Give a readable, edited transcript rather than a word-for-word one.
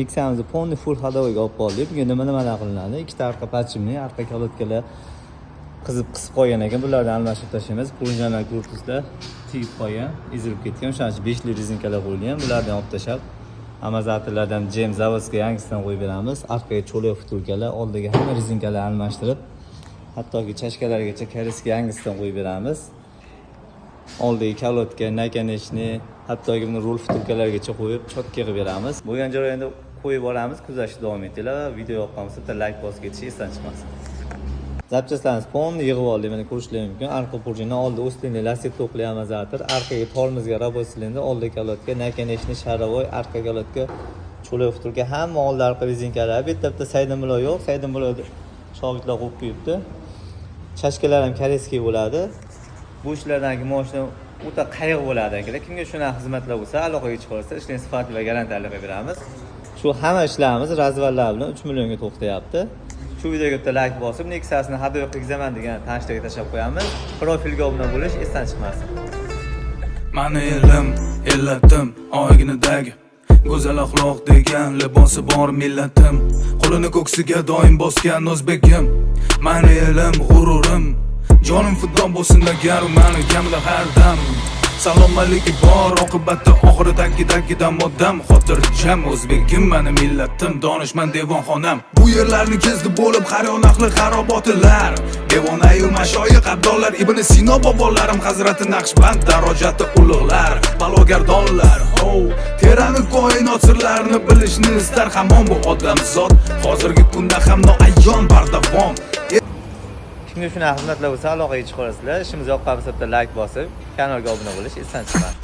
Nexamizni полный full ходовойga olib qoldik. Bugun nimalar qilinadi? Ikkita arqa pachimni, arqa kalotkalar qisib qo'ygan ekan. Bularni almashtirib tashlaymiz. Prujnalar korpusda tegib qolgan, ezilib ketgan. O'shaning uchun 5 li rezinkalar qo'yilgan. Bularni olib tashlab, amortizatorlardan Jem zavodga yangisidan qo'yib beramiz. Arqaga cho'loq vtulkalar, oldiga hamma rezinkalarni almashtirib, hattoki chashkalargacha kariska yangisidan qo'yib beramiz. Oldiga kalotka, nakaneshni, hattoki buni rul vtulkalargacha qo'yib, chotka qilib beramiz. Bo'lgan joylarda qo'yib olamiz, kuzatishda davom etinglar. Video yoqqan bo'lsa, bitta like bosib ketish esdan chiqmasin. Zapchastlarimiz polni yig'ib oldik, mana ko'rishingiz mumkin. Arqa purjini oldi ustini lastik to'qli amortizator, arqaga tormozga robot silindr, oldi kalotka, nakaneshni, sharovoy, arqa kalotka, cho'loq vtulka, hamma oldi arqa rezinkalar. Bitta saydimilo yo'q, saydimilo shogirdlar qo'yib qo'yibdi. Chashkalar ham koreyskiy bo'ladi. Bu ishlardagi mashina o'ta qayg'u bo'ladi akalar. Kimga shunaqa xizmatlar bo'lsa, aloqaga chiqarsa, ishning sifatli va garantiyali qilib beramiz. Shu hamma ishlarimiz razvallar bilan 3 millionga to'xtayapti. Shu videoga bitta like bosib, Nexasni hadya qilgazaman degan tanishlarga tashlab qo'yamiz. Profilga obuna bo'lish esdan chiqmasin. Mani elim, illatim, oyginidagi go'zal axloq degan libosi bor millatim. Qo'lini ko'ksiga doim bosgan o'zbegim. Mani elim, g'ururim, jonim fido bo'lsin agar mani kamda har dam. Salomatligi bor, oqibatda oxiridagi moddam. Xotirjam o'zbegim, mani millatim, donishmand devonxonam. Bu yerlarni kezdi bo'lib har yon ahli xarobotilar. Devonayu mashoyiq abdollar, Ibn Sino bobolarim, Hazrati Naqshband darajati ulug'lar, balogardonlar. Terani koinot sirlarini bilishni istar hamon bu odamzod. Hozirgi kunda ham noayon bardavom. Kimga shunaqa xizmatlar bo'lsa, aloqaga chiqarasizlar. Ishimiz yoqqan bo'lsa, bitta like bosib, kanalga obuna bo'lish esdan chiqmasin.